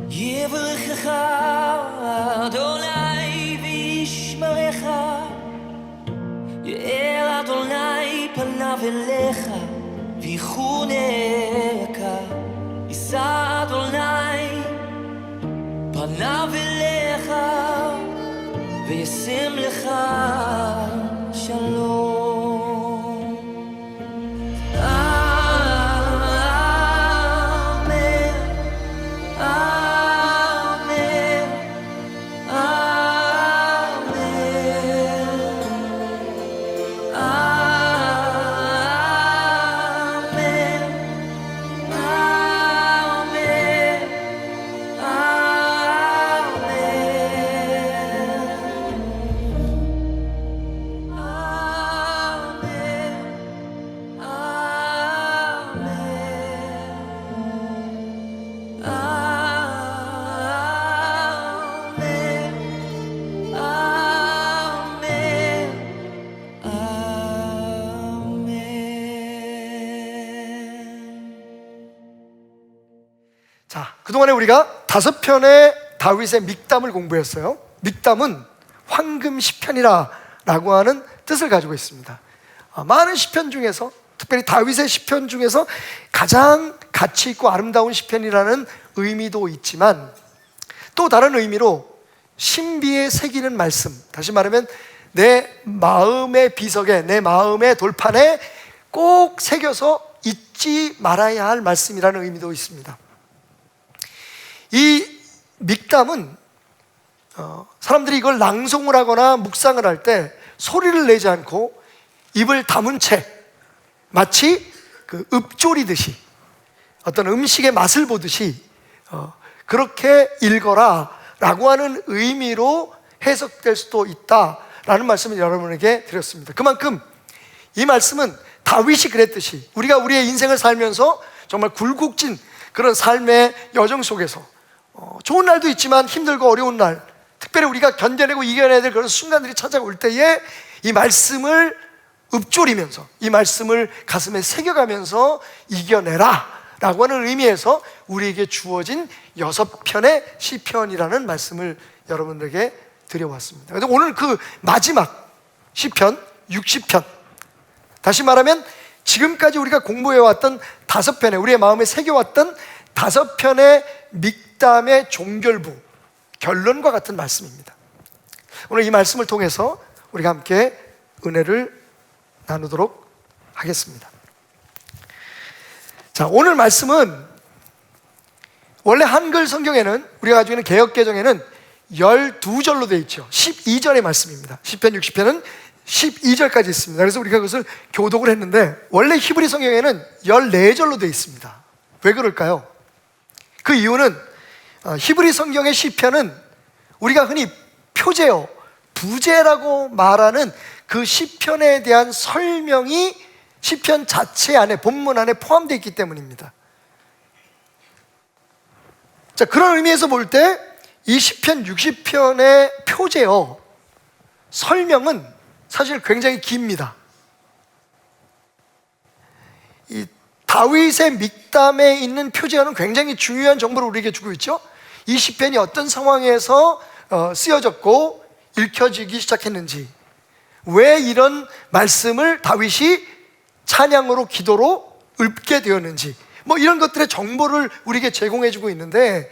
יברכך אדוני וישמרך, יאר אדוני פניו אליך ויחונך, יישא אדוני פניו אליך וישם לך שלום. 자, 그동안에 우리가 5편의 다윗의 믹담을 공부했어요. 믹담은 황금 시편이라 라고 하는 뜻을 가지고 있습니다. 많은 시편 중에서, 특별히 다윗의 시편 중에서 가장 가치 있고 아름다운 시편이라는 의미도 있지만, 또 다른 의미로 신비에 새기는 말씀, 다시 말하면 내 마음의 비석에, 내 마음의 돌판에 꼭 새겨서 잊지 말아야 할 말씀이라는 의미도 있습니다. 이 믹담은 사람들이 이걸 낭송을 하거나 묵상을 할 때 소리를 내지 않고 입을 다문 채 마치 그 읊조리듯이, 어떤 음식의 맛을 보듯이 그렇게 읽어라 라고 하는 의미로 해석될 수도 있다라는 말씀을 여러분에게 드렸습니다. 그만큼 이 말씀은 다윗이 그랬듯이 우리가 우리의 인생을 살면서 정말 굴곡진 그런 삶의 여정 속에서 좋은 날도 있지만 힘들고 어려운 날, 특별히 우리가 견뎌내고 이겨내야 될 그런 순간들이 찾아올 때에 이 말씀을 읊조리면서, 이 말씀을 가슴에 새겨가면서 이겨내라 라고 하는 의미에서 우리에게 주어진 6편의 시편이라는 말씀을 여러분들에게 드려왔습니다. 그래서 오늘 그 마지막 시편 60편, 다시 말하면 지금까지 우리가 공부해왔던 5편의, 우리의 마음에 새겨왔던 5편의 믹담의 종결부, 결론과 같은 말씀입니다. 오늘 이 말씀을 통해서 우리가 함께 은혜를 나누도록 하겠습니다. 자, 오늘 말씀은 원래 한글 성경에는, 우리가 가지고 있는 개역개정에는 12절로 되어 있죠. 12절의 말씀입니다. 시편 60편은 12절까지 있습니다. 그래서 우리가 그것을 교독을 했는데, 원래 히브리 성경에는 14절로 되어 있습니다. 왜 그럴까요? 그 이유는 히브리 성경의 시편은 우리가 흔히 표제어, 부제라고 말하는 그 시편에 대한 설명이 시편 자체 안에, 본문 안에 포함되어 있기 때문입니다. 자, 그런 의미에서 볼 때 이 시편 60편의 표제어, 설명은 사실 굉장히 깁니다. 이 다윗의 믹담에 있는 표제어는 굉장히 중요한 정보를 우리에게 주고 있죠. 이 시편이 어떤 상황에서 쓰여졌고 읽혀지기 시작했는지, 왜 이런 말씀을 다윗이 찬양으로, 기도로 읊게 되었는지, 뭐 이런 것들의 정보를 우리에게 제공해주고 있는데,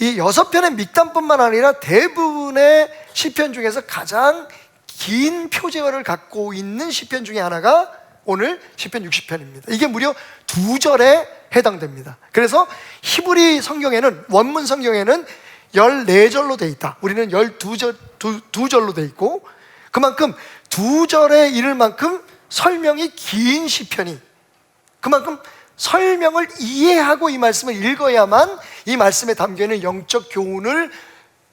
이 6편의 믹담뿐만 아니라 대부분의 시편 중에서 가장 긴 표제어를 갖고 있는 시편 중에 하나가 오늘 시편 60편입니다. 이게 무려 2절에 해당됩니다. 그래서 히브리 성경에는, 원문 성경에는 14절로 되어 있다. 우리는 2절로 되어 있고, 그만큼 2절에 이를 만큼 설명이 긴 시편이, 그만큼 설명을 이해하고 이 말씀을 읽어야만 이 말씀에 담겨있는 영적 교훈을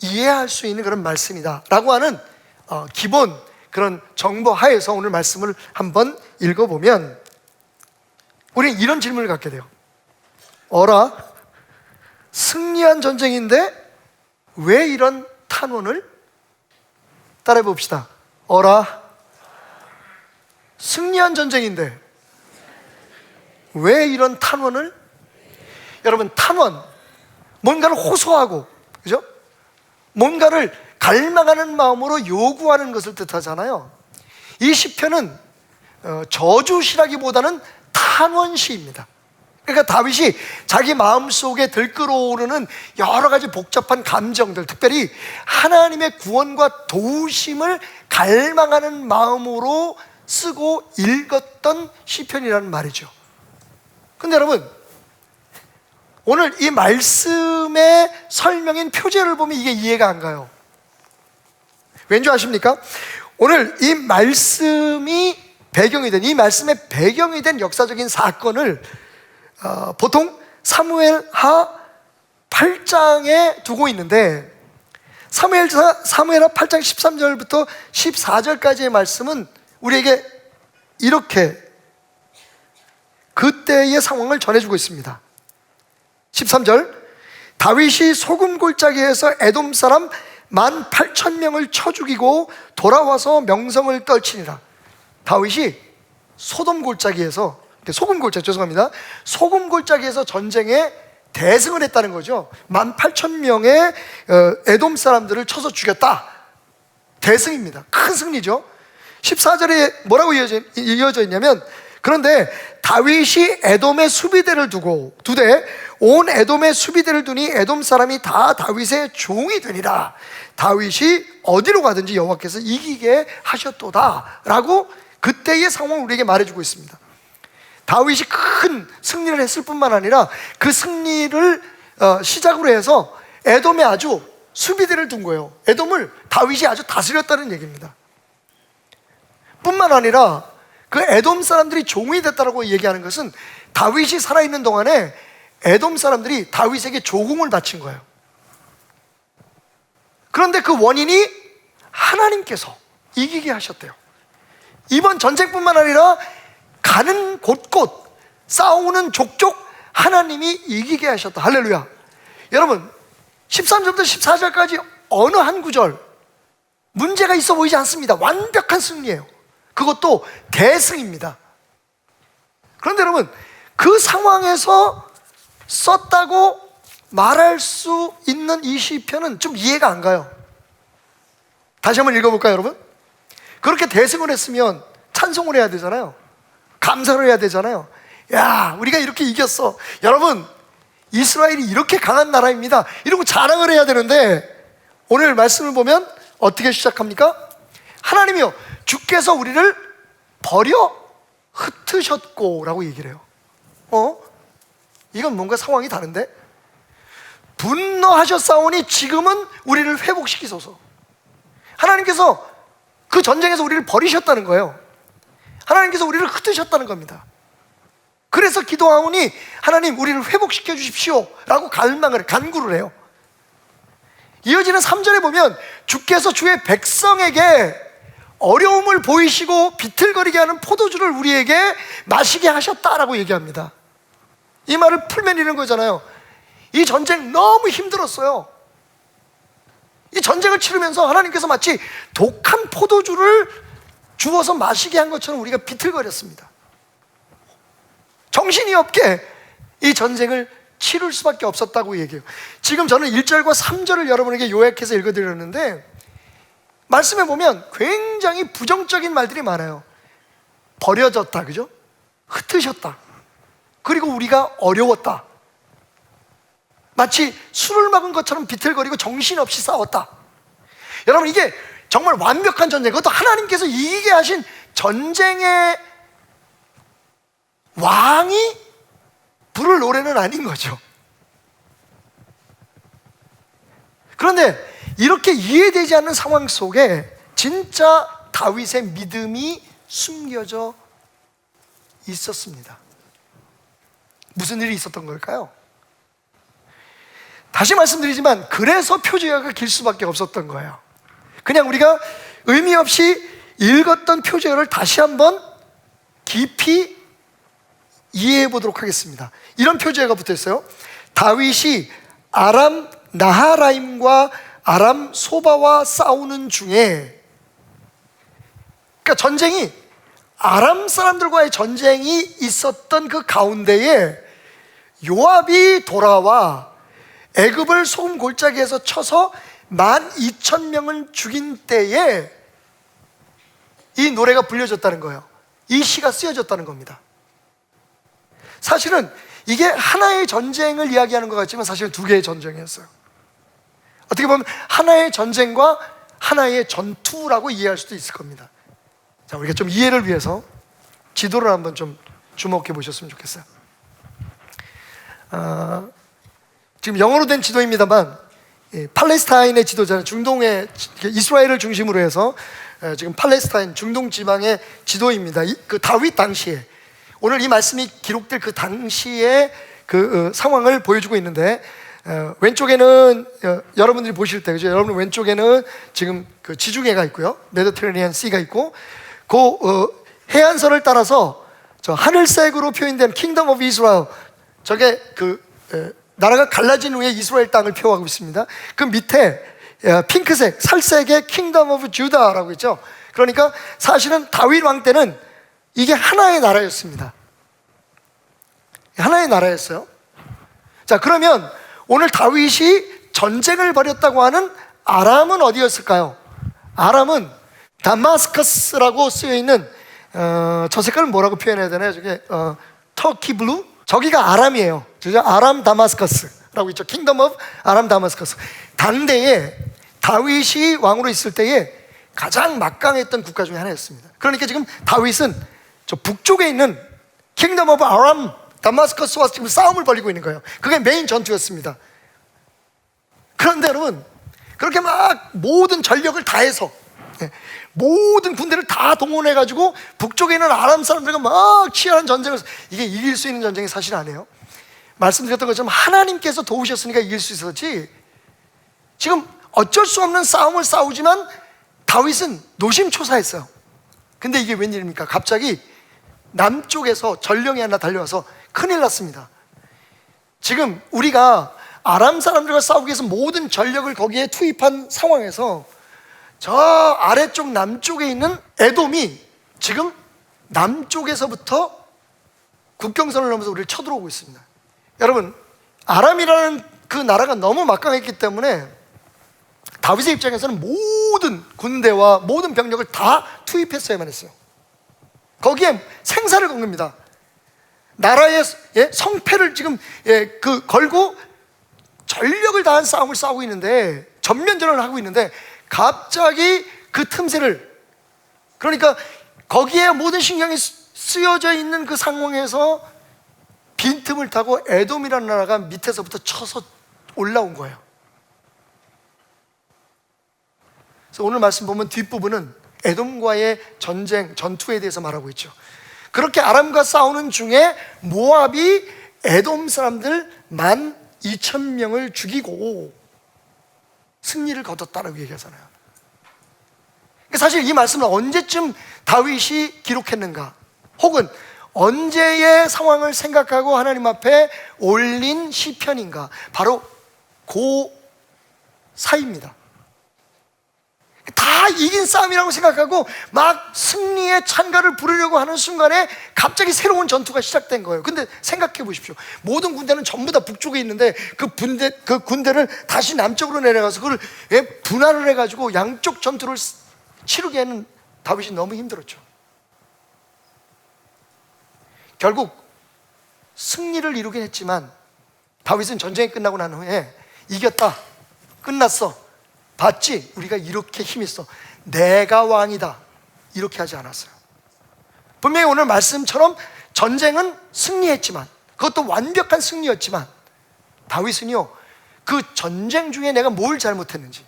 이해할 수 있는 그런 말씀이다 라고 하는 기본 그런 정보 하에서 오늘 말씀을 한번 읽어보면, 우리는 이런 질문을 갖게 돼요. 어라, 승리한 전쟁인데 왜 이런 탄원을? 따라해 봅시다. 어라, 승리한 전쟁인데 왜 이런 탄원을? 여러분, 탄원, 뭔가를 호소하고, 그죠? 뭔가를 갈망하는 마음으로 요구하는 것을 뜻하잖아요. 이 시편은 저주시라기보다는 탄원시입니다. 그러니까 다윗이 자기 마음속에 들끓어오르는 여러 가지 복잡한 감정들, 특별히 하나님의 구원과 도우심을 갈망하는 마음으로 쓰고 읽었던 시편이라는 말이죠. 근데 여러분, 오늘 이 말씀의 설명인 표제를 보면 이게 이해가 안 가요. 왠지 아십니까? 오늘 이 말씀이 배경이 된, 이 말씀의 배경이 된 역사적인 사건을 보통 사무엘하 8장에 두고 있는데, 사무엘하 8장 13절부터 14절까지의 말씀은 우리에게 이렇게 그때의 상황을 전해주고 있습니다. 13절, 다윗이 소금 골짜기에서 에돔 사람 18,000명을 쳐 죽이고 돌아와서 명성을 떨치니라. 다윗이 소돔 골짜기에서, 소금 골짜기, 죄송합니다, 소금 골짜기에서 전쟁에 대승을 했다는 거죠. 18,000명의 에돔 사람들을 쳐서 죽였다. 대승입니다. 큰 승리죠. 14절에 뭐라고 이어져 있냐면, 그런데 다윗이 에돔의 수비대를 두고, 온 에돔의 수비대를 두니 에돔 사람이 다 다윗의 종이 되니라. 다윗이 어디로 가든지 여호와께서 이기게 하셨도다 라고 그때의 상황을 우리에게 말해주고 있습니다. 다윗이 큰 승리를 했을 뿐만 아니라 그 승리를 시작으로 해서 에돔에 아주 수비대를 둔 거예요. 에돔을 다윗이 아주 다스렸다는 얘기입니다. 뿐만 아니라 그 에돔 사람들이 종이 됐다고 얘기하는 것은 다윗이 살아있는 동안에 에돔 사람들이 다윗에게 조공을 바친 거예요. 그런데 그 원인이 하나님께서 이기게 하셨대요. 이번 전쟁뿐만 아니라 가는 곳곳, 싸우는 족족 하나님이 이기게 하셨다. 할렐루야. 여러분, 13절부터 14절까지 어느 한 구절 문제가 있어 보이지 않습니다. 완벽한 승리예요. 그것도 대승입니다. 그런데 여러분, 그 상황에서 썼다고 말할 수 있는 이 시편은 좀 이해가 안 가요. 다시 한번 읽어볼까요, 여러분? 그렇게 대승을 했으면 찬송을 해야 되잖아요. 감사를 해야 되잖아요. 야, 우리가 이렇게 이겼어. 여러분, 이스라엘이 이렇게 강한 나라입니다. 이러고 자랑을 해야 되는데, 오늘 말씀을 보면 어떻게 시작합니까? 하나님이요, 주께서 우리를 버려 흩으셨고 라고 얘기를 해요. 이건 뭔가 상황이 다른데? 분노하셨사오니 지금은 우리를 회복시키소서. 하나님께서 그 전쟁에서 우리를 버리셨다는 거예요. 하나님께서 우리를 흩으셨다는 겁니다. 그래서 기도하오니 하나님 우리를 회복시켜 주십시오 라고 간구를 해요. 이어지는 3절에 보면 주께서 주의 백성에게 어려움을 보이시고 비틀거리게 하는 포도주를 우리에게 마시게 하셨다라고 얘기합니다. 이 말을 풀면 이런 거잖아요. 이 전쟁 너무 힘들었어요. 이 전쟁을 치르면서 하나님께서 마치 독한 포도주를 주어서 마시게 한 것처럼 우리가 비틀거렸습니다. 정신이 없게 이 전쟁을 치를 수밖에 없었다고 얘기해요. 지금 저는 1절과 3절을 여러분에게 요약해서 읽어드렸는데, 말씀에 보면 굉장히 부정적인 말들이 많아요. 버려졌다, 그죠? 흩으셨다. 그리고 우리가 어려웠다. 마치 술을 먹은 것처럼 비틀거리고 정신없이 싸웠다. 여러분, 이게 정말 완벽한 전쟁, 그것도 하나님께서 이기게 하신 전쟁의 왕이 부를 노래는 아닌 거죠. 그런데 이렇게 이해되지 않는 상황 속에 진짜 다윗의 믿음이 숨겨져 있었습니다. 무슨 일이 있었던 걸까요? 다시 말씀드리지만, 그래서 표제어가 길 수밖에 없었던 거예요. 그냥 우리가 의미 없이 읽었던 표제어를 다시 한번 깊이 이해해 보도록 하겠습니다. 이런 표제어가 붙어 있어요. 다윗이 아람 나하라임과 아람 소바와 싸우는 중에, 그러니까 전쟁이, 아람 사람들과의 전쟁이 있었던 그 가운데에 요압이 돌아와 애굽을 소금 골짜기에서 쳐서 12,000명을 죽인 때에 이 노래가 불려졌다는 거예요. 이 시가 쓰여졌다는 겁니다. 사실은 이게 하나의 전쟁을 이야기하는 것 같지만 사실은 두 개의 전쟁이었어요. 어떻게 보면 하나의 전쟁과 하나의 전투라고 이해할 수도 있을 겁니다. 자, 우리가 좀 이해를 위해서 지도를 한번 좀 주목해 보셨으면 좋겠어요. 지금 영어로 된 지도입니다만 팔레스타인의 지도자는 중동의 이스라엘을 중심으로 해서 지금 팔레스타인 중동 지방의 지도입니다. 그 다윗 당시에, 오늘 이 말씀이 기록될 그 당시의 그 상황을 보여주고 있는데, 왼쪽에는 여러분들이 보실 때, 그죠? 여러분 왼쪽에는 지금 그 지중해가 있고요, 메디테레니안 씨가 있고, 그 해안선을 따라서 저 하늘색으로 표현된 킹덤 오브 이스라엘, 저게 그 나라가 갈라진 후에 이스라엘 땅을 표하고 있습니다. 그 밑에 핑크색, 살색의 킹덤 오브 주다라고 있죠. 그러니까 사실은 다윗 왕 때는 이게 하나의 나라였습니다. 하나의 나라였어요. 자, 그러면 오늘 다윗이 전쟁을 벌였다고 하는 아람은 어디였을까요? 아람은 다마스커스라고 쓰여있는 저 색깔은 뭐라고 표현해야 되나요? 저게 터키 블루? 저기가 아람이에요. 그죠? 아람 다마스커스라고 있죠. 킹덤 오브 아람 다마스커스. 당대에 다윗이 왕으로 있을 때에 가장 막강했던 국가 중에 하나였습니다. 그러니까 지금 다윗은 저 북쪽에 있는 킹덤 오브 아람 다마스커스와 지금 싸움을 벌이고 있는 거예요. 그게 메인 전투였습니다. 그런데 여러분, 그렇게 막 모든 전력을 다해서 모든 군대를 다 동원해가지고 북쪽에 있는 아람 사람들과 막 치열한 전쟁을, 이게 이길 수 있는 전쟁이 사실 아니에요. 말씀드렸던 것처럼 하나님께서 도우셨으니까 이길 수 있었지, 지금 어쩔 수 없는 싸움을 싸우지만 다윗은 노심초사했어요. 근데 이게 웬일입니까? 갑자기 남쪽에서 전령이 하나 달려와서 큰일 났습니다. 지금 우리가 아람 사람들과 싸우기 위해서 모든 전력을 거기에 투입한 상황에서 저 아래쪽 남쪽에 있는 에돔이 지금 남쪽에서부터 국경선을 넘어서 우리를 쳐들어오고 있습니다. 여러분, 아람이라는 그 나라가 너무 막강했기 때문에 다윗의 입장에서는 모든 군대와 모든 병력을 다 투입했어야만 했어요. 거기에 생사를 건 겁니다. 나라의 성패를 지금 걸고 전력을 다한 싸움을 싸우고 있는데, 전면전을 하고 있는데 갑자기 그 틈새를, 그러니까 거기에 모든 신경이 쓰여져 있는 그 상황에서 빈틈을 타고 에돔이라는 나라가 밑에서부터 쳐서 올라온 거예요. 그래서 오늘 말씀 보면 뒷부분은 에돔과의 전쟁, 전투에 대해서 말하고 있죠. 그렇게 아람과 싸우는 중에 모압이 에돔 사람들 12,000명을 죽이고 승리를 거뒀다라고 얘기하잖아요. 사실 이 말씀을 언제쯤 다윗이 기록했는가, 혹은 언제의 상황을 생각하고 하나님 앞에 올린 시편인가, 바로 그 사이입니다. 다 이긴 싸움이라고 생각하고 막 승리의 찬가를 부르려고 하는 순간에 갑자기 새로운 전투가 시작된 거예요. 근데 생각해 보십시오. 모든 군대는 전부 다 북쪽에 있는데 그 군대를 다시 남쪽으로 내려가서 그걸 분할을 해가지고 양쪽 전투를 치르기에는 다윗이 너무 힘들었죠. 결국 승리를 이루긴 했지만 다윗은 전쟁이 끝나고 난 후에 이겼다, 끝났어, 봤지? 우리가 이렇게 힘있어, 내가 왕이다, 이렇게 하지 않았어요. 분명히 오늘 말씀처럼 전쟁은 승리했지만, 그것도 완벽한 승리였지만, 다윗은요, 그 전쟁 중에 내가 뭘 잘못했는지,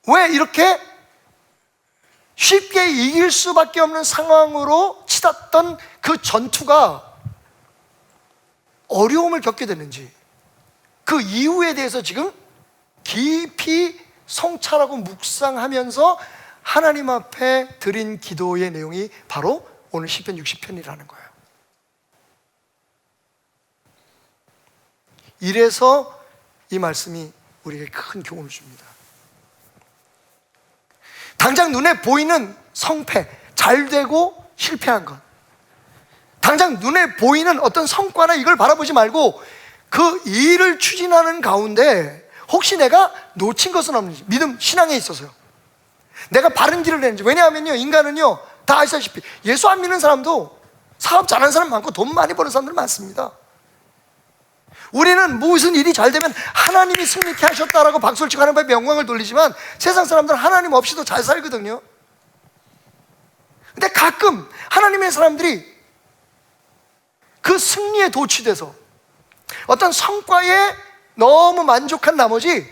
왜 이렇게 쉽게 이길 수밖에 없는 상황으로 치닫던 그 전투가 어려움을 겪게 됐는지, 그 이유에 대해서 지금 깊이 성찰하고 묵상하면서 하나님 앞에 드린 기도의 내용이 바로 오늘 시편 60편이라는 거예요. 이래서 이 말씀이 우리에게 큰 교훈을 줍니다. 당장 눈에 보이는 성패, 잘 되고 실패한 것, 당장 눈에 보이는 어떤 성과나 이걸 바라보지 말고 그 일을 추진하는 가운데 혹시 내가 놓친 것은 없는지, 믿음, 신앙에 있어서요. 내가 바른 길을 내는지. 왜냐하면요, 인간은요, 다 아시다시피 예수 안 믿는 사람도 사업 잘하는 사람 많고 돈 많이 버는 사람들 많습니다. 우리는 무슨 일이 잘 되면 하나님이 승리케 하셨다라고 박수를 치고 하나님의 영광을 돌리지만 세상 사람들은 하나님 없이도 잘 살거든요. 근데 가끔 하나님의 사람들이 그 승리에 도취돼서 어떤 성과에 너무 만족한 나머지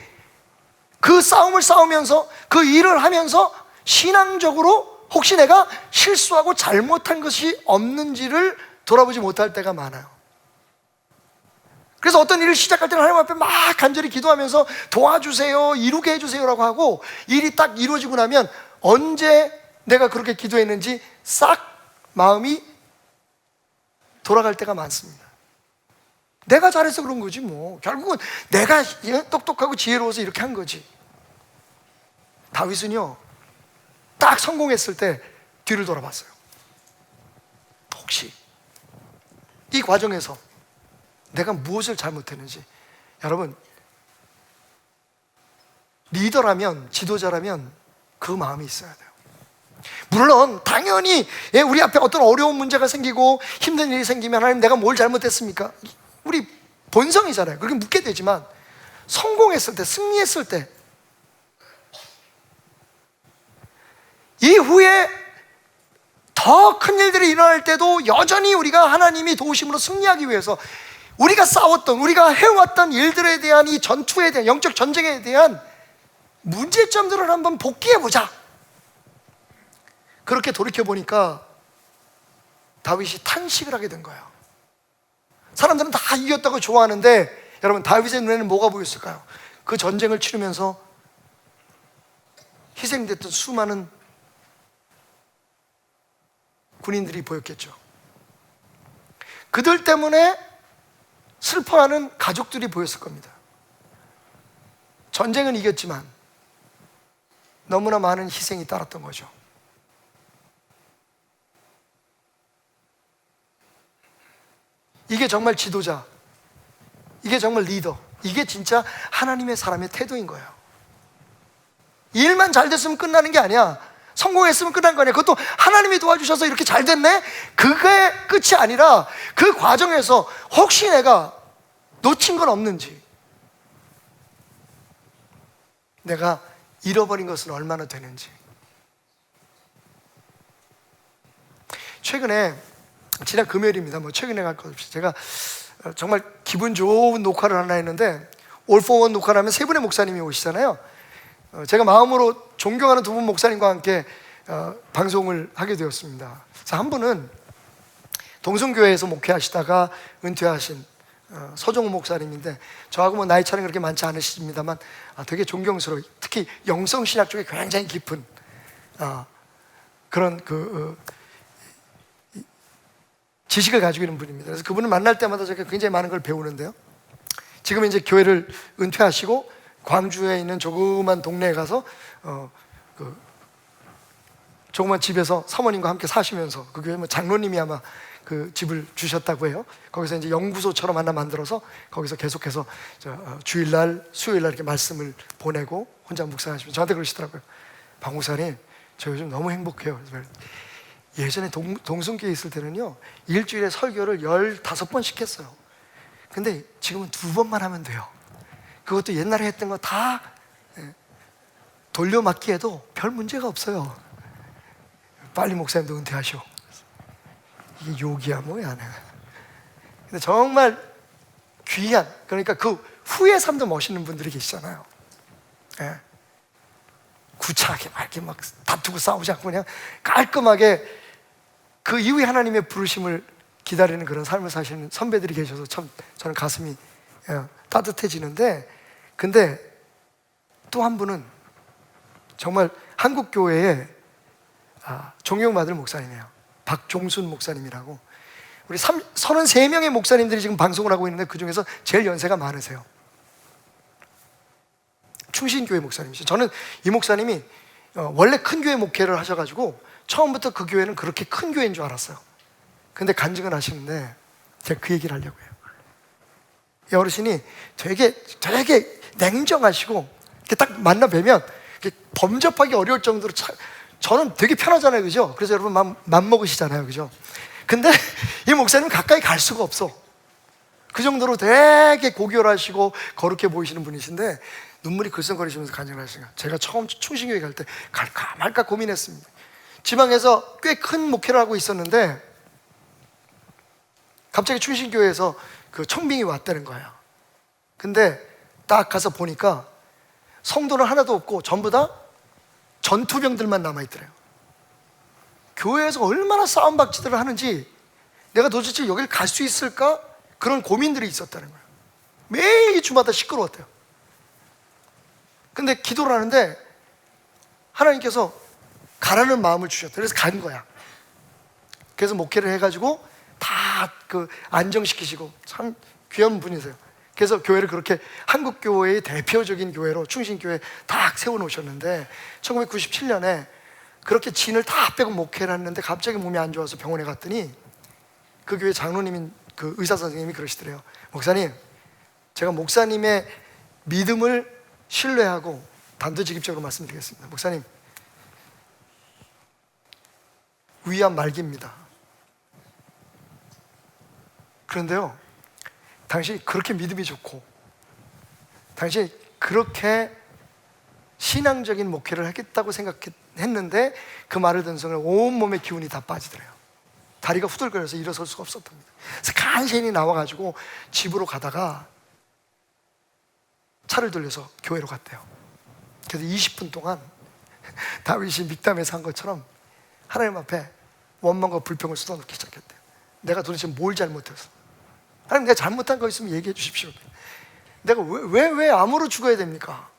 그 싸움을 싸우면서 그 일을 하면서 신앙적으로 혹시 내가 실수하고 잘못한 것이 없는지를 돌아보지 못할 때가 많아요. 그래서 어떤 일을 시작할 때는 하나님 앞에 막 간절히 기도하면서 도와주세요, 이루게 해주세요라고 하고 일이 딱 이루어지고 나면 언제 내가 그렇게 기도했는지 싹 마음이 돌아갈 때가 많습니다. 내가 잘해서 그런 거지 뭐. 결국은 내가 똑똑하고 지혜로워서 이렇게 한 거지. 다윗은요, 딱 성공했을 때 뒤를 돌아봤어요. 혹시 이 과정에서 내가 무엇을 잘못했는지. 여러분, 리더라면, 지도자라면 그 마음이 있어야 돼요. 물론 당연히 우리 앞에 어떤 어려운 문제가 생기고 힘든 일이 생기면 하나님 내가 뭘 잘못했습니까? 우리 본성이잖아요. 그렇게 묻게 되지만 성공했을 때, 승리했을 때 이후에 더 큰 일들이 일어날 때도 여전히 우리가 하나님이 도우심으로 승리하기 위해서 우리가 싸웠던, 우리가 해왔던 일들에 대한 이 전투에 대한, 영적 전쟁에 대한 문제점들을 한번 복귀해보자. 그렇게 돌이켜보니까 다윗이 탄식을 하게 된 거예요. 사람들은 다 이겼다고 좋아하는데 여러분, 다윗의 눈에는 뭐가 보였을까요? 그 전쟁을 치르면서 희생됐던 수많은 군인들이 보였겠죠. 그들 때문에 슬퍼하는 가족들이 보였을 겁니다. 전쟁은 이겼지만 너무나 많은 희생이 따랐던 거죠. 이게 정말 지도자, 이게 정말 리더, 이게 진짜 하나님의 사람의 태도인 거예요. 일만 잘 됐으면 끝나는 게 아니야. 성공했으면 끝난 거 아니야. 그것도 하나님이 도와주셔서 이렇게 잘 됐네? 그게 끝이 아니라 그 과정에서 혹시 내가 놓친 건 없는지, 내가 잃어버린 것은 얼마나 되는지. 최근에, 지난 금요일입니다. 뭐 최근에 갈 것 없이 제가 정말 기분 좋은 녹화를 하나 했는데, 올 포 원 녹화를 하면 세 분의 목사님이 오시잖아요. 제가 마음으로 존경하는 두 분 목사님과 함께 방송을 하게 되었습니다. 그래서 한 분은 동성교회에서 목회하시다가 은퇴하신 서정우 목사님인데, 저하고 뭐 나이 차이는 그렇게 많지 않으십니다만 되게 존경스러워. 특히 영성신학 쪽에 굉장히 깊은 그런 지식을 가지고 있는 분입니다. 그래서 그분을 만날 때마다 제가 굉장히 많은 걸 배우는데요, 지금 이제 교회를 은퇴하시고 광주에 있는 조그만 동네에 가서 조그만 집에서 사모님과 함께 사시면서, 그 교회 뭐 장로님이 아마 그 집을 주셨다고 해요. 거기서 이제 연구소처럼 하나 만들어서 거기서 계속해서 주일날, 수요일날 이렇게 말씀을 보내고 혼자 묵상하시면서 저한테 그러시더라고요. 박 목사님, 저 요즘 너무 행복해요. 예전에 동성교회 있을 때는요, 일주일에 설교를 15번씩 했어요. 근데 지금은 2번만 하면 돼요. 그것도 옛날에 했던 거 다 돌려막기에도 별 문제가 없어요. 빨리 목사님도 은퇴하시오. 이게 욕이야 뭐야. 근데 정말 귀한, 그러니까 그 후의 삶도 멋있는 분들이 계시잖아요. 구차하게 막 이렇게 막 다투고 싸우지 않고 그냥 깔끔하게 그 이후에 하나님의 부르심을 기다리는 그런 삶을 사시는 선배들이 계셔서 참 저는 가슴이 따뜻해지는데, 근데 또 한 분은 정말 한국교회에 존경받을 목사님이에요. 박종순 목사님이라고. 우리 33명의 목사님들이 지금 방송을 하고 있는데 그 중에서 제일 연세가 많으세요. 충신교회 목사님이시죠. 저는 이 목사님이 원래 큰 교회 목회를 하셔가지고 처음부터 그 교회는 그렇게 큰 교회인 줄 알았어요. 근데 간증을 하시는데 제가 그 얘기를 하려고 해요. 이 어르신이 되게 냉정하시고 이렇게 딱 만나 뵈면 이렇게 범접하기 어려울 정도로 저는 되게 편하잖아요, 그죠? 그래서 여러분 맘 먹으시잖아요, 그죠? 근데 이 목사님 가까이 갈 수가 없어. 그 정도로 되게 고결하시고 거룩해 보이시는 분이신데 눈물이 글썽거리시면서 간증하시니까 제가 처음 충신교회 갈 때 갈까 말까 고민했습니다. 지방에서 꽤 큰 목회를 하고 있었는데 갑자기 충신교회에서 그 청빙이 왔다는 거예요. 근데 딱 가서 보니까 성도는 하나도 없고 전부 다 전투병들만 남아있더래요. 교회에서 얼마나 싸움박질을 하는지 내가 도대체 여길 갈 수 있을까? 그런 고민들이 있었다는 거예요. 매일 주마다 시끄러웠대요. 근데 기도를 하는데 하나님께서 가라는 마음을 주셨대요. 그래서 간 거야. 그래서 목회를 해가지고 다 그 안정시키시고 참 귀한 분이세요. 그래서 교회를 그렇게 한국 교회의 대표적인 교회로 충신교회 딱 세워놓으셨는데 1997년에 그렇게 진을 다 빼고 목회를 했는데 갑자기 몸이 안 좋아서 병원에 갔더니 그 교회 장로님인 그 의사 선생님이 그러시더래요. 목사님, 제가 목사님의 믿음을 신뢰하고 단도직입적으로 말씀드리겠습니다. 목사님, 위암 말기입니다. 그런데요, 당신이 그렇게 믿음이 좋고 당신이 그렇게 신앙적인 목회를 하겠다고 생각했는데 그 말을 듣는 순간 온몸의 기운이 다 빠지더래요. 다리가 후들거려서 일어설 수가 없었답니다. 그래서 간신히 나와가지고 집으로 가다가 차를 돌려서 교회로 갔대요. 그래서 20분 동안 다윗이 믹담에서 한 것처럼 하나님 앞에 원망과 불평을 쏟아놓기 시작했대요. 내가 도대체 뭘 잘못했어? 하나님, 내가 잘못한 거 있으면 얘기해 주십시오. 내가 왜 암으로 죽어야 됩니까?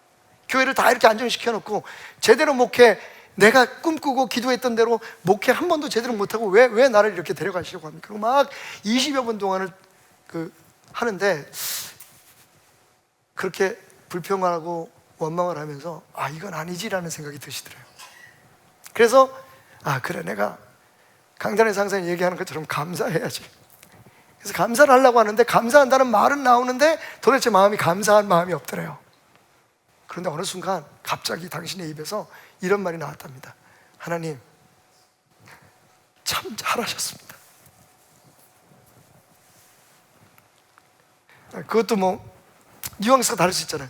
교회를 다 이렇게 안정시켜놓고 제대로 목회, 내가 꿈꾸고 기도했던 대로 목회 한 번도 제대로 못하고 왜 나를 이렇게 데려가시려고 합니까? 그리고 막 20여 분 동안을 하는데 그렇게 불평하고 원망을 하면서 이건 아니지라는 생각이 드시더래요. 그래서 그래, 내가 강단에서 항상 얘기하는 것처럼 감사해야지. 그래서 감사를 하려고 하는데 감사한다는 말은 나오는데 도대체 마음이 감사한 마음이 없더래요. 그런데 어느 순간 갑자기 당신의 입에서 이런 말이 나왔답니다. 하나님, 참 잘하셨습니다. 그것도 뉘앙스가 다를 수 있잖아요.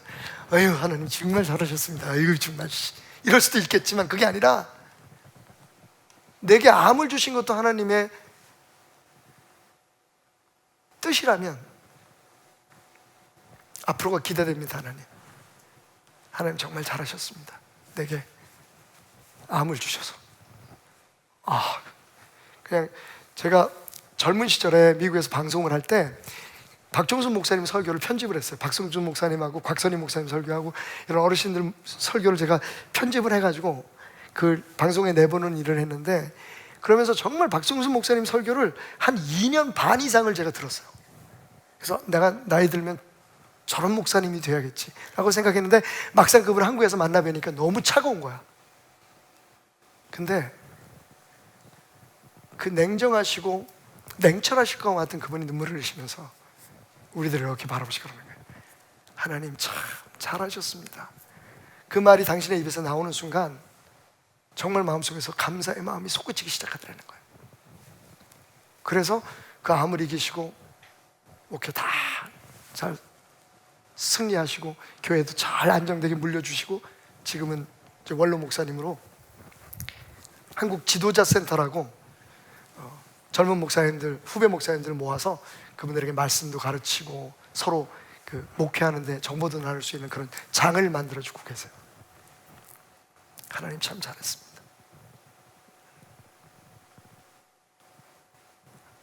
아유, 하나님 정말 잘하셨습니다. 아유, 정말 이럴 수도 있겠지만 그게 아니라 내게 암을 주신 것도 하나님의 뜻이라면 앞으로가 기대됩니다. 하나님 정말 잘하셨습니다. 내게 암을 주셔서. 그냥 제가 젊은 시절에 미국에서 방송을 할 때 박종순 목사님 설교를 편집을 했어요. 박성준 목사님하고 곽선희 목사님 설교하고 이런 어르신들 설교를 제가 편집을 해가지고 그 방송에 내보는 일을 했는데, 그러면서 정말 박성순 목사님 설교를 한 2년 반 이상을 제가 들었어요. 그래서 내가 나이 들면 저런 목사님이 돼야겠지 라고 생각했는데 막상 그분을 한국에서 만나 뵈니까 너무 차가운 거야. 근데 그 냉정하시고 냉철하실 것 같은 그분이 눈물을 흘리시면서 우리들을 이렇게 바라보시고 그러는 거예요. 하나님 참 잘하셨습니다. 그 말이 당신의 입에서 나오는 순간 정말 마음속에서 감사의 마음이 솟구치기 시작하더라는 거예요. 그래서 그 암을 이기시고 목회 다 잘 승리하시고 교회도 잘 안정되게 물려주시고 지금은 원로 목사님으로 한국 지도자 센터라고 젊은 목사님들, 후배 목사님들을 모아서 그분들에게 말씀도 가르치고 서로 목회하는데 정보도 나눌 수 있는 그런 장을 만들어주고 계세요. 하나님 참 잘했습니다.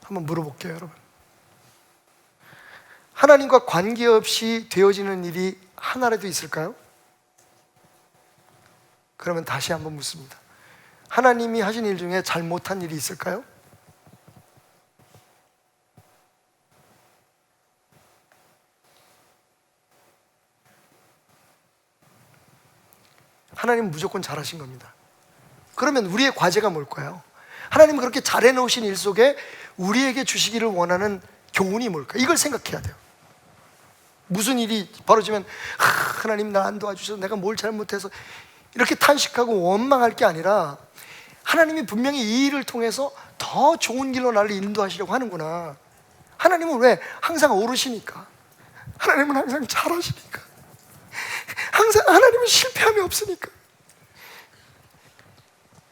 한번 물어볼게요, 여러분. 하나님과 관계없이 되어지는 일이 하나라도 있을까요? 그러면 다시 한번 묻습니다. 하나님이 하신 일 중에 잘못한 일이 있을까요? 하나님은 무조건 잘하신 겁니다. 그러면 우리의 과제가 뭘까요? 하나님은 그렇게 잘해놓으신 일 속에 우리에게 주시기를 원하는 교훈이 뭘까요? 이걸 생각해야 돼요. 무슨 일이 벌어지면 하나님 나 안 도와주셔서 내가 뭘 잘못해서 이렇게 탄식하고 원망할 게 아니라 하나님이 분명히 이 일을 통해서 더 좋은 길로 나를 인도하시려고 하는구나. 하나님은 왜? 항상 오르시니까. 하나님은 항상 잘하시니까. 항상 하나님은 실패함이 없으니까.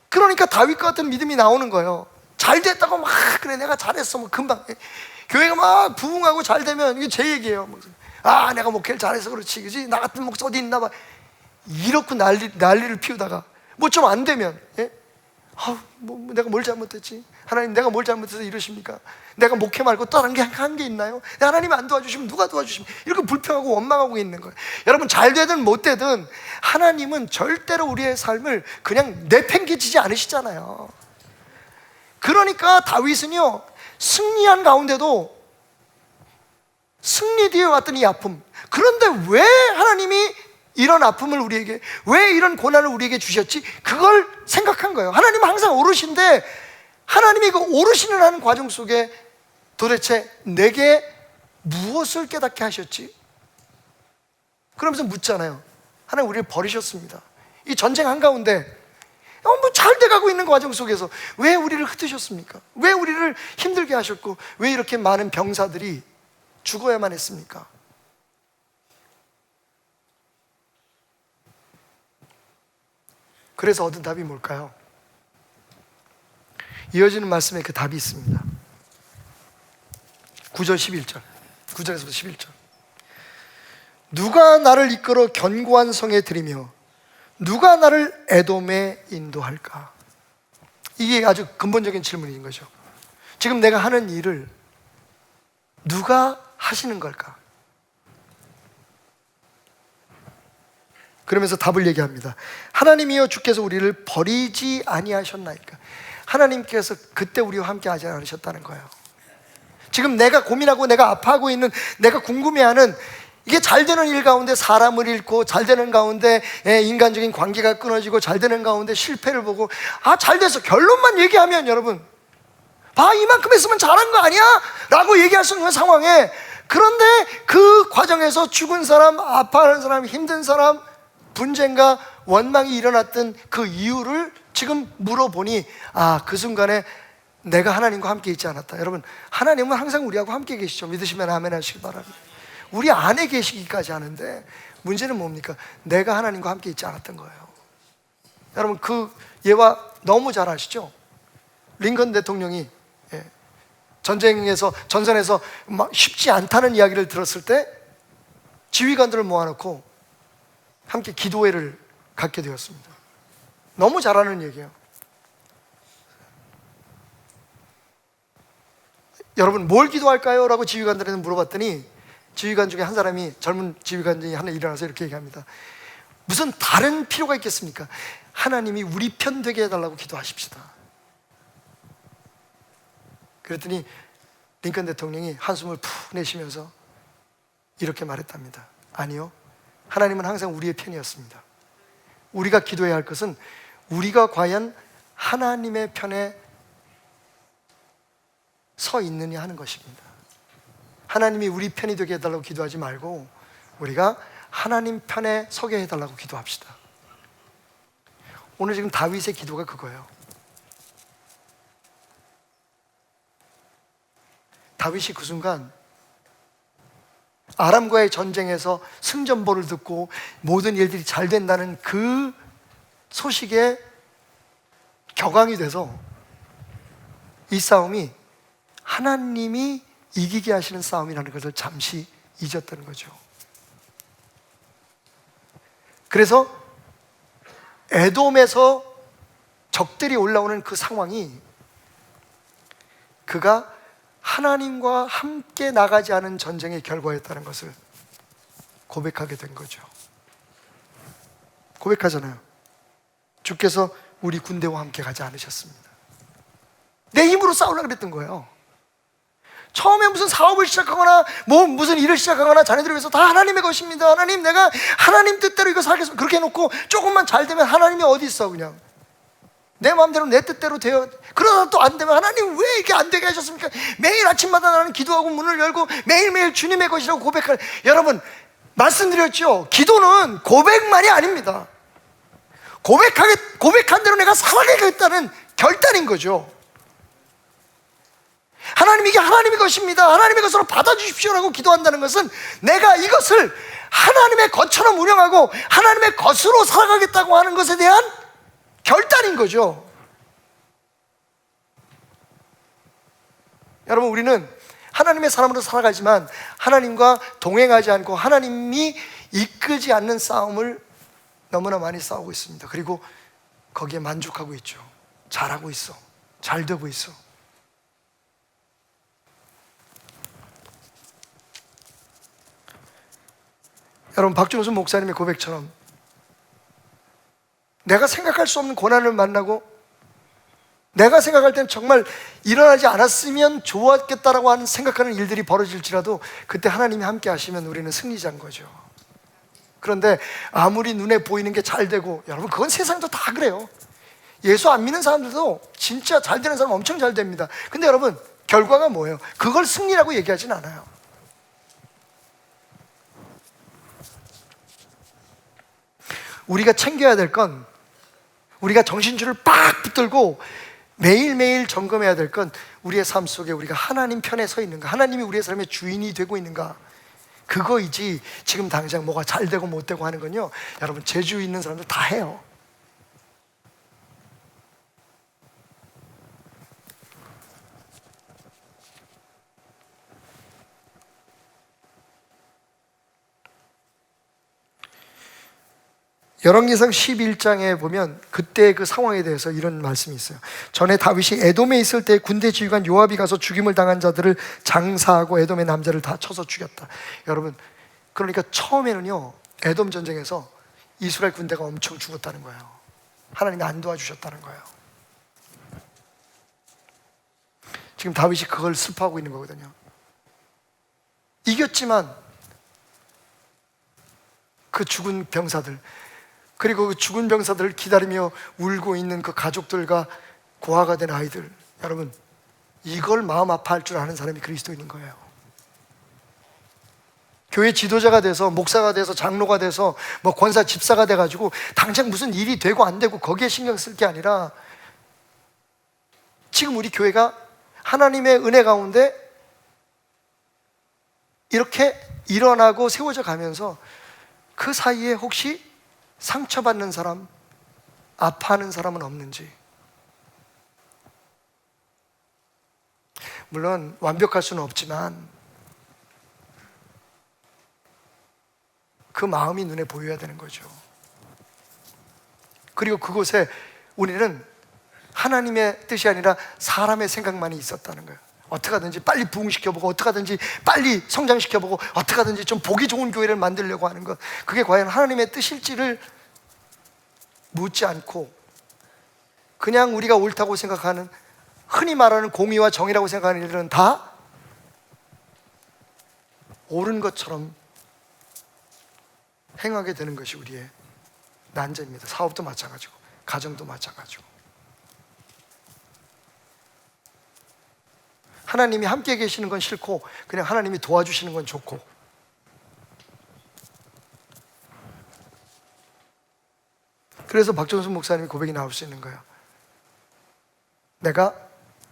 그러니까 다윗과 같은 믿음이 나오는 거예요. 잘 됐다고 막 그래 내가 잘했어 뭐 금방 교회가 막 부흥하고 잘 되면 이게 제 얘기예요. 아 내가 목회를 잘해서 그렇지 그지? 나 같은 목사 어디 있나 봐. 이렇게 난리를 피우다가 뭐 좀 안 되면 내가 뭘 잘못했지? 하나님 내가 뭘 잘못해서 이러십니까? 내가 목회 말고 또 다른 게 한 게 있나요? 하나님이 안 도와주시면 누가 도와주십니까? 이렇게 불평하고 원망하고 있는 거예요. 여러분 잘 되든 못 되든 하나님은 절대로 우리의 삶을 그냥 내팽개치지 않으시잖아요. 그러니까 다윗은요 승리한 가운데도 승리 뒤에 왔던 이 아픔, 그런데 왜 하나님이 이런 아픔을 우리에게, 왜 이런 고난을 우리에게 주셨지? 그걸 생각한 거예요. 하나님은 항상 오르신데 하나님이 그 오르시는 하는 과정 속에 도대체 내게 무엇을 깨닫게 하셨지? 그러면서 묻잖아요. 하나님 우리를 버리셨습니다. 이 전쟁 한가운데 뭐 잘 돼가고 있는 과정 속에서 왜 우리를 흩으셨습니까? 왜 우리를 힘들게 하셨고 왜 이렇게 많은 병사들이 죽어야만 했습니까? 그래서 얻은 답이 뭘까요? 이어지는 말씀에 그 답이 있습니다. 9절 11절 9절에서부터 11절 누가 나를 이끌어 견고한 성에 들이며 누가 나를 에돔에 인도할까? 이게 아주 근본적인 질문인 거죠. 지금 내가 하는 일을 누가 하시는 걸까? 그러면서 답을 얘기합니다. 하나님이여 주께서 우리를 버리지 아니하셨나이까? 하나님께서 그때 우리와 함께 하지 않으셨다는 거예요. 지금 내가 고민하고 내가 아파하고 있는, 내가 궁금해하는 이게 잘 되는 일 가운데 사람을 잃고, 잘 되는 가운데 인간적인 관계가 끊어지고, 잘 되는 가운데 실패를 보고, 잘 돼서 결론만 얘기하면 여러분 이만큼 했으면 잘한 거 아니야? 라고 얘기할 수 있는 상황에, 그런데 그 과정에서 죽은 사람, 아파하는 사람, 힘든 사람, 분쟁과 원망이 일어났던 그 이유를 지금 물어보니 그 순간에 내가 하나님과 함께 있지 않았다. 여러분 하나님은 항상 우리하고 함께 계시죠. 믿으시면 아멘 하시기 바랍니다. 우리 안에 계시기까지 하는데 문제는 뭡니까? 내가 하나님과 함께 있지 않았던 거예요. 여러분 그 예화 너무 잘 아시죠? 링컨 대통령이 전선에서 막 쉽지 않다는 이야기를 들었을 때 지휘관들을 모아놓고 함께 기도회를 갖게 되었습니다. 너무 잘하는 얘기예요. 여러분 뭘 기도할까요? 라고 지휘관들한테 물어봤더니 지휘관 중에 한 사람이, 젊은 지휘관이 하나 일어나서 이렇게 얘기합니다. 무슨 다른 필요가 있겠습니까? 하나님이 우리 편 되게 해달라고 기도하십시다. 그랬더니 링컨 대통령이 한숨을 푹 내쉬면서 이렇게 말했답니다. 아니요, 하나님은 항상 우리의 편이었습니다. 우리가 기도해야 할 것은 우리가 과연 하나님의 편에 서 있느냐 하는 것입니다. 하나님이 우리 편이 되게 해달라고 기도하지 말고 우리가 하나님 편에 서게 해달라고 기도합시다. 오늘 지금 다윗의 기도가 그거예요. 다윗이 그 순간 아람과의 전쟁에서 승전보를 듣고 모든 일들이 잘 된다는 그 소식에 격앙이 돼서 이 싸움이 하나님이 이기게 하시는 싸움이라는 것을 잠시 잊었던 거죠. 그래서 에돔에서 적들이 올라오는 그 상황이 그가 하나님과 함께 나가지 않은 전쟁의 결과였다는 것을 고백하게 된 거죠. 고백하잖아요. 주께서 우리 군대와 함께 가지 않으셨습니다. 내 힘으로 싸우려고 그랬던 거예요. 처음에 무슨 사업을 시작하거나 무슨 일을 시작하거나 자네들을 위해서 다 하나님의 것입니다. 하나님, 내가 하나님 뜻대로 이거 살겠습니다. 그렇게 해놓고 조금만 잘 되면 하나님이 어디 있어 그냥. 내 마음대로 내 뜻대로 되어, 그러다 또 안 되면 하나님 왜 이렇게 안 되게 하셨습니까? 매일 아침마다 나는 기도하고 문을 열고 매일매일 주님의 것이라고 고백할. 여러분, 말씀드렸죠? 기도는 고백만이 아닙니다. 고백한 대로 내가 살아가겠다는 결단인 거죠. 하나님, 이게 하나님의 것입니다, 하나님의 것으로 받아주십시오라고 기도한다는 것은 내가 이것을 하나님의 것처럼 운영하고 하나님의 것으로 살아가겠다고 하는 것에 대한 결단인 거죠. 여러분, 우리는 하나님의 사람으로 살아가지만 하나님과 동행하지 않고 하나님이 이끄지 않는 싸움을 너무나 많이 싸우고 있습니다. 그리고 거기에 만족하고 있죠. 잘하고 있어, 잘 되고 있어. 여러분, 박준수 목사님의 고백처럼 내가 생각할 수 없는 고난을 만나고 내가 생각할 때는 정말 일어나지 않았으면 좋았겠다라고 하는 생각하는 일들이 벌어질지라도 그때 하나님이 함께 하시면 우리는 승리자인 거죠. 그런데 아무리 눈에 보이는 게 잘 되고, 여러분, 그건 세상도 다 그래요. 예수 안 믿는 사람들도 진짜 잘 되는 사람 엄청 잘 됩니다. 근데 여러분, 결과가 뭐예요? 그걸 승리라고 얘기하진 않아요. 우리가 챙겨야 될 건, 우리가 정신줄을 빡 붙들고 매일매일 점검해야 될 건 우리의 삶 속에 우리가 하나님 편에 서 있는가, 하나님이 우리의 삶의 주인이 되고 있는가, 그거이지 지금 당장 뭐가 잘 되고 못 되고 하는 건요, 여러분, 재주 있는 사람들 다 해요. 열왕기상 11장에 보면 그때 그 상황에 대해서 이런 말씀이 있어요. 전에 다윗이 에돔에 있을 때 군대 지휘관 요압이 가서 죽임을 당한 자들을 장사하고 에돔의 남자를 다 쳐서 죽였다. 여러분, 그러니까 처음에는요, 에돔 전쟁에서 이스라엘 군대가 엄청 죽었다는 거예요. 하나님이 안 도와주셨다는 거예요. 지금 다윗이 그걸 슬퍼하고 있는 거거든요. 이겼지만 그 죽은 병사들, 그리고 그 죽은 병사들을 기다리며 울고 있는 그 가족들과 고아가 된 아이들, 여러분, 이걸 마음 아파할 줄 아는 사람이 그리스도인인 거예요. 교회 지도자가 돼서, 목사가 돼서, 장로가 돼서, 뭐 권사 집사가 돼가지고 당장 무슨 일이 되고 안 되고 거기에 신경 쓸 게 아니라, 지금 우리 교회가 하나님의 은혜 가운데 이렇게 일어나고 세워져 가면서 그 사이에 혹시 상처받는 사람, 아파하는 사람은 없는지. 물론 완벽할 수는 없지만 그 마음이 눈에 보여야 되는 거죠. 그리고 그곳에 우리는 하나님의 뜻이 아니라 사람의 생각만이 있었다는 거예요. 어떻게 하든지 빨리 부흥시켜보고, 어떻게 하든지 빨리 성장시켜보고, 어떻게 하든지 좀 보기 좋은 교회를 만들려고 하는 것, 그게 과연 하나님의 뜻일지를 묻지 않고 그냥 우리가 옳다고 생각하는, 흔히 말하는 공의와 정의라고 생각하는 일들은 다 옳은 것처럼 행하게 되는 것이 우리의 난제입니다. 사업도 마찬가지고 가정도 마찬가지고. 하나님이 함께 계시는 건 싫고 그냥 하나님이 도와주시는 건 좋고. 그래서 박정수 목사님이 고백이 나올 수 있는 거예요. 내가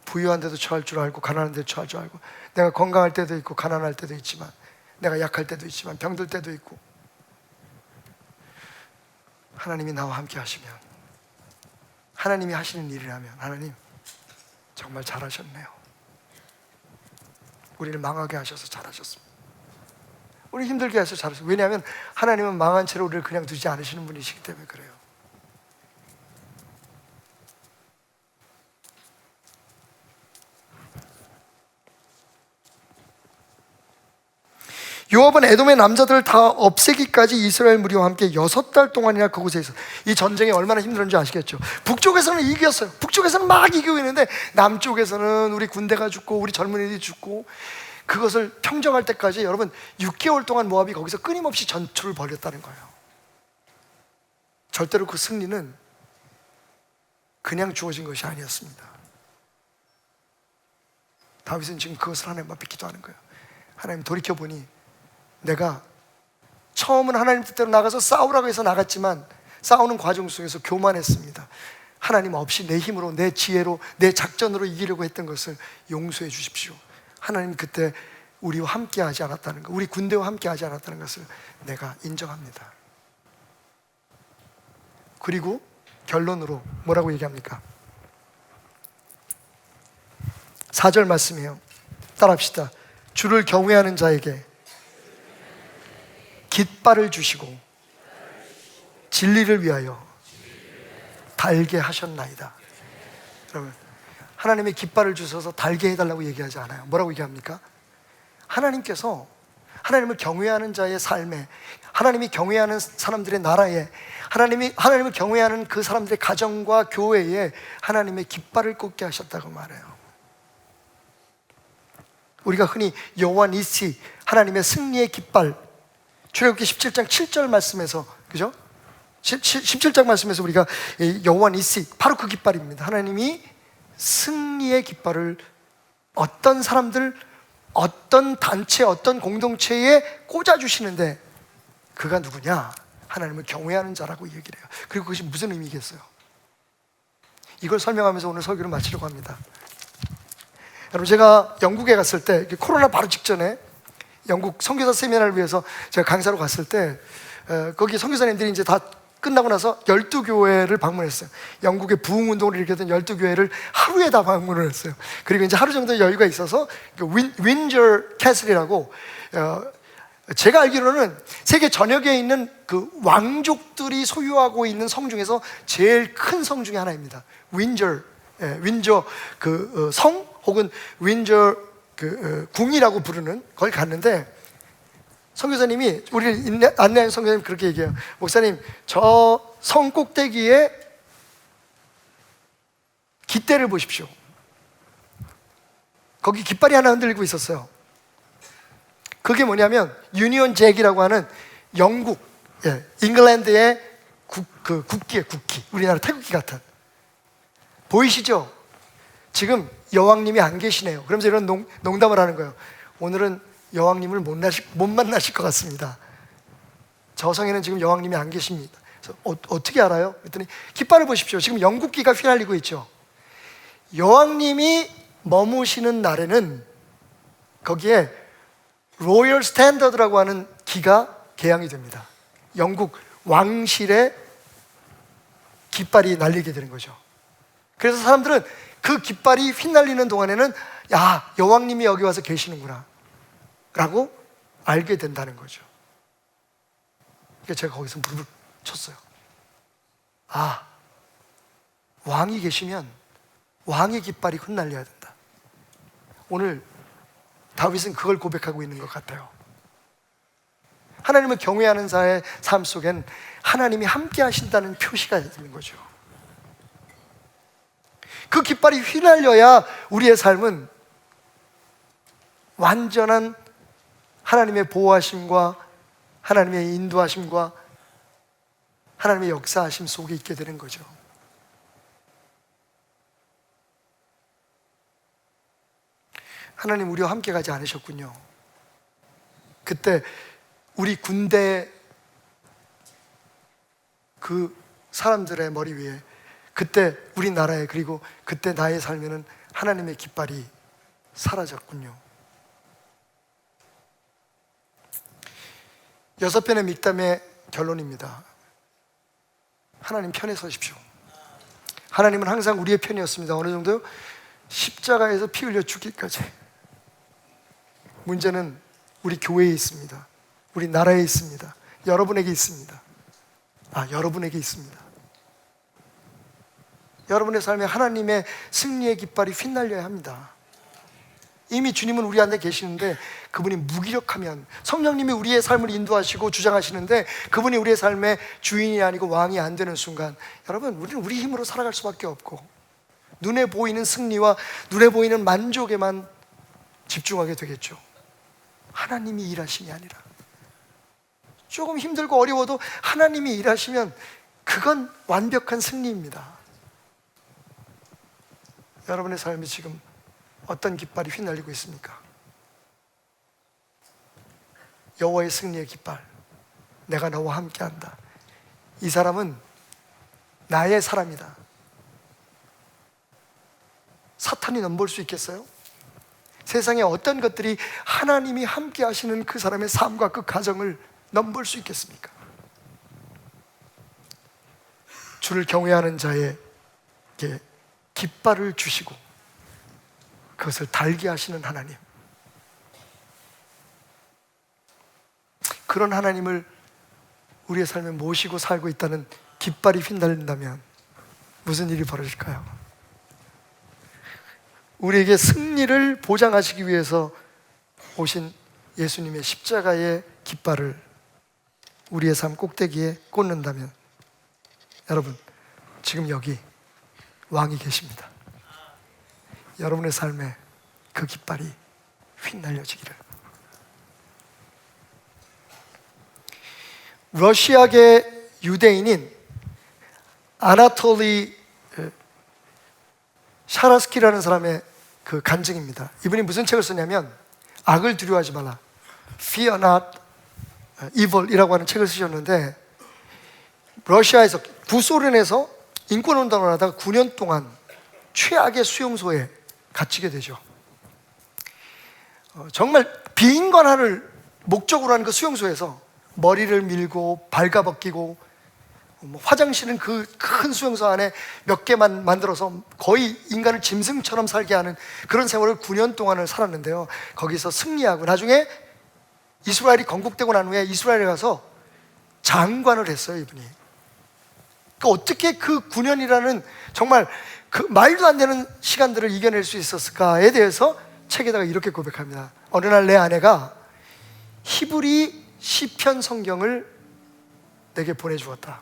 부유한 데도 처할 줄 알고 가난한 데도 처할 줄 알고, 내가 건강할 때도 있고 가난할 때도 있지만, 내가 약할 때도 있지만 병들 때도 있고, 하나님이 나와 함께 하시면, 하나님이 하시는 일이라면, 하나님 정말 잘하셨네요. 우리를 망하게 하셔서 잘하셨습니다. 우리 힘들게 하셔서 잘하셨습니다. 왜냐하면 하나님은 망한 채로 우리를 그냥 두지 않으시는 분이시기 때문에 그래요. 요압은 에돔의 남자들을 다 없애기까지 이스라엘 무리와 함께 6달 동안이나 그곳에 있어. 이 전쟁이 얼마나 힘들었는지 아시겠죠? 북쪽에서는 이겼어요. 북쪽에서는 막 이기고 있는데 남쪽에서는 우리 군대가 죽고 우리 젊은이들이 죽고, 그것을 평정할 때까지 여러분 6개월 동안 모압이 거기서 끊임없이 전투를 벌였다는 거예요. 절대로 그 승리는 그냥 주어진 것이 아니었습니다. 다윗은 지금 그것을 하나님 앞에 기도하는 거예요. 하나님, 돌이켜보니 내가 처음은 하나님 뜻대로 나가서 싸우라고 해서 나갔지만 싸우는 과정 속에서 교만했습니다. 하나님 없이 내 힘으로, 내 지혜로, 내 작전으로 이기려고 했던 것을 용서해 주십시오. 하나님 그때 우리와 함께 하지 않았다는 것, 우리 군대와 함께 하지 않았다는 것을 내가 인정합니다. 그리고 결론으로 뭐라고 얘기합니까? 4절 말씀이에요. 따라합시다. 주를 경외하는 자에게 깃발을 주시고 진리를 위하여 달게 하셨나이다. 여러분, 하나님의 깃발을 주셔서 달게 해달라고 얘기하지 않아요. 뭐라고 얘기합니까? 하나님께서 하나님을 경외하는 자의 삶에, 하나님이 경외하는 사람들의 나라에, 하나님을 경외하는 그 사람들의 가정과 교회에 하나님의 깃발을 꽂게 하셨다고 말해요. 우리가 흔히 여호와 니시, 하나님의 승리의 깃발, 출애굽기 17장 7절 말씀에서, 그죠? 17장 말씀에서 우리가 여호와 니시, 바로 그 깃발입니다. 하나님이 승리의 깃발을 어떤 사람들, 어떤 단체, 어떤 공동체에 꽂아주시는데 그가 누구냐? 하나님을 경외하는 자라고 얘기를 해요. 그리고 그것이 무슨 의미겠어요? 이걸 설명하면서 오늘 설교를 마치려고 합니다. 여러분, 제가 영국에 갔을 때, 코로나 바로 직전에 영국 선교사 세미나를 위해서 제가 강사로 갔을 때, 거기 선교사님들이 이제 다 끝나고 나서 12교회를 방문했어요. 영국의 부흥운동을 일으켰던 12교회를 하루에 다 방문을 했어요. 그리고 이제 하루 정도 여유가 있어서 윈저 캐슬이라고, 제가 알기로는 세계 전역에 있는 그 왕족들이 소유하고 있는 성 중에서 제일 큰 성 중에 하나입니다. 윈저 그 성, 혹은 윈저 궁이라고 부르는, 거기 갔는데 선교사님이, 우리를 안내하는 선교사님 그렇게 얘기해요. 목사님, 저 성 꼭대기에 깃대를 보십시오. 거기 깃발이 하나 흔들리고 있었어요. 그게 뭐냐면 유니온 잭이라고 하는 영국, 잉글랜드의 국기예요. 국기. 우리나라 태극기 같은. 보이시죠? 지금 여왕님이 안 계시네요. 그러면서 이런 농담을 하는 거예요. 오늘은 여왕님을 못 만나실 것 같습니다. 저 성에는 지금 여왕님이 안 계십니다. 그래서 어떻게 알아요? 그랬더니 깃발을 보십시오. 지금 영국기가 휘날리고 있죠. 여왕님이 머무시는 날에는 거기에 로열 스탠더드라고 하는 기가 개양이 됩니다. 영국 왕실의 깃발이 날리게 되는 거죠. 그래서 사람들은 그 깃발이 휘날리는 동안에는, 야, 여왕님이 여기 와서 계시는구나 라고 알게 된다는 거죠. 그러니까 제가 거기서 무릎을 쳤어요. 아, 왕이 계시면 왕의 깃발이 흩날려야 된다. 오늘 다윗은 그걸 고백하고 있는 것 같아요. 하나님을 경외하는 자의 삶 속엔 하나님이 함께 하신다는 표시가 있는 거죠. 그 깃발이 휘날려야 우리의 삶은 완전한 하나님의 보호하심과 하나님의 인도하심과 하나님의 역사하심 속에 있게 되는 거죠. 하나님 우리와 함께 가지 않으셨군요. 그때 우리 군대 그 사람들의 머리 위에, 그때 우리나라에, 그리고 그때 나의 삶에는 하나님의 깃발이 사라졌군요. 6편의 믹담의 결론입니다. 하나님 편에 서십시오. 하나님은 항상 우리의 편이었습니다. 어느 정도요? 십자가에서 피 흘려 죽기까지. 문제는 우리 교회에 있습니다. 우리 나라에 있습니다. 여러분에게 있습니다. 여러분에게 있습니다. 여러분의 삶에 하나님의 승리의 깃발이 휘날려야 합니다. 이미 주님은 우리 안에 계시는데 그분이 무기력하면, 성령님이 우리의 삶을 인도하시고 주장하시는데 그분이 우리의 삶의 주인이 아니고 왕이 안 되는 순간, 여러분, 우리는 우리 힘으로 살아갈 수밖에 없고 눈에 보이는 승리와 눈에 보이는 만족에만 집중하게 되겠죠. 하나님이 일하심이 아니라, 조금 힘들고 어려워도 하나님이 일하시면 그건 완벽한 승리입니다. 여러분의 삶이 지금 어떤 깃발이 휘날리고 있습니까? 여호와의 승리의 깃발, 내가 너와 함께한다. 이 사람은 나의 사람이다. 사탄이 넘볼 수 있겠어요? 세상에 어떤 것들이 하나님이 함께 하시는 그 사람의 삶과 그 가정을 넘볼 수 있겠습니까? 주를 경외하는 자에게 깃발을 주시고 그것을 달게 하시는 하나님, 그런 하나님을 우리의 삶에 모시고 살고 있다는 깃발이 휘날린다면 무슨 일이 벌어질까요? 우리에게 승리를 보장하시기 위해서 오신 예수님의 십자가의 깃발을 우리의 삶 꼭대기에 꽂는다면, 여러분, 지금 여기 왕이 계십니다. 여러분의 삶에 그 깃발이 휘날려지기를. 러시아계 유대인인 아나톨리 샤라스키라는 사람의 그 간증입니다. 이분이 무슨 책을 쓰냐면 악을 두려워하지 말라, Fear not evil이라고 하는 책을 쓰셨는데, 러시아에서, 구소련에서 인권운동을 하다가 9년 동안 최악의 수용소에 갇히게 되죠. 정말 비인간화를 목적으로 하는 그 수용소에서 머리를 밀고 발가벗기고, 화장실은 그 큰 수용소 안에 몇 개만 만들어서 거의 인간을 짐승처럼 살게 하는 그런 세월을 9년 동안을 살았는데요. 거기서 승리하고 나중에 이스라엘이 건국되고 난 후에 이스라엘에 가서 장관을 했어요, 이분이. 그러니까 어떻게 그 9년이라는 정말 그 말도 안 되는 시간들을 이겨낼 수 있었을까에 대해서 책에다가 이렇게 고백합니다. 어느 날 내 아내가 히브리 시편 성경을 내게 보내주었다.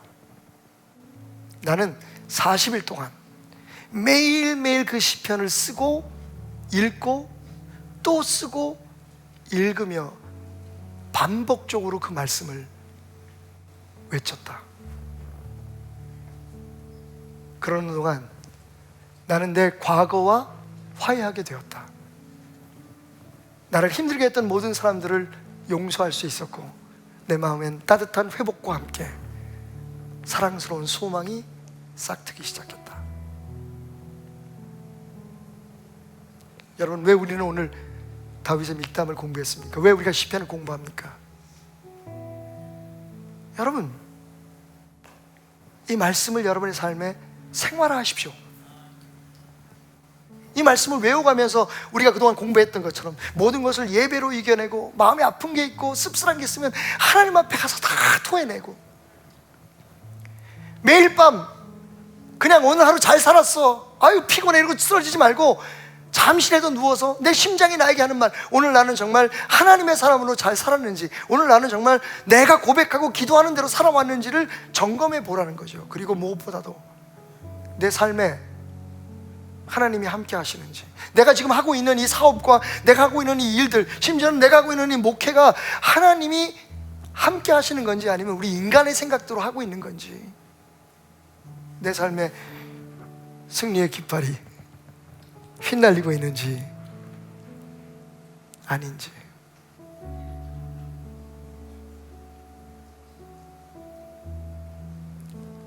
나는 40일 동안 매일매일 그 시편을 쓰고 읽고 또 쓰고 읽으며 반복적으로 그 말씀을 외쳤다. 그러는 동안 나는 내 과거와 화해하게 되었다. 나를 힘들게 했던 모든 사람들을 용서할 수 있었고, 내 마음엔 따뜻한 회복과 함께 사랑스러운 소망이 싹트기 시작했다. 여러분, 왜 우리는 오늘 다윗의 믹담을 공부했습니까? 왜 우리가 시편을 공부합니까? 여러분, 이 말씀을 여러분의 삶에 생활화하십시오. 이 말씀을 외워가면서 우리가 그동안 공부했던 것처럼 모든 것을 예배로 이겨내고, 마음에 아픈 게 있고 씁쓸한 게 있으면 하나님 앞에 가서 다 토해내고, 매일 밤 그냥 오늘 하루 잘 살았어, 아유 피곤해, 이러고 쓰러지지 말고 잠시라도 누워서 내 심장이 나에게 하는 말, 오늘 나는 정말 하나님의 사람으로 잘 살았는지, 오늘 나는 정말 내가 고백하고 기도하는 대로 살아왔는지를 점검해 보라는 거죠. 그리고 무엇보다도 내 삶에 하나님이 함께 하시는지, 내가 지금 하고 있는 이 사업과 내가 하고 있는 이 일들, 심지어는 내가 하고 있는 이 목회가 하나님이 함께 하시는 건지, 아니면 우리 인간의 생각대로 하고 있는 건지, 내 삶에 승리의 깃발이 휘날리고 있는지 아닌지.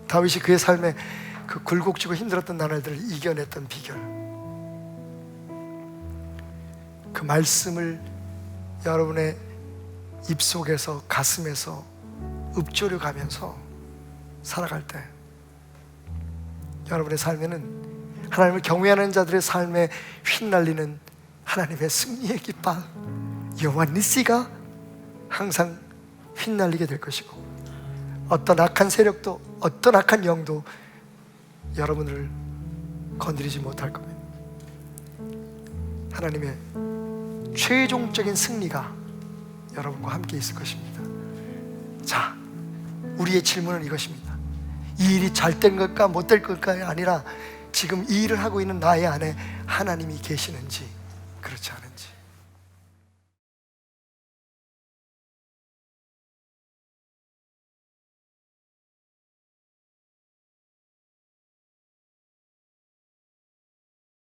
다윗이 그의 삶에 그 굴곡지고 힘들었던 나날들을 이겨냈던 비결, 그 말씀을 여러분의 입속에서, 가슴에서 읊조려 가면서 살아갈 때, 여러분의 삶에는 하나님을 경외하는 자들의 삶에 휘날리는 하나님의 승리의 깃발, 여호와 니시가 항상 휘날리게 될 것이고, 어떤 악한 세력도, 어떤 악한 영도 여러분을 건드리지 못할 겁니다. 하나님의 최종적인 승리가 여러분과 함께 있을 것입니다. 자, 우리의 질문은 이것입니다. 이 일이 잘 된 걸까 못 될 걸까가 아니라, 지금 이 일을 하고 있는 나의 안에 하나님이 계시는지 그렇지 않은지.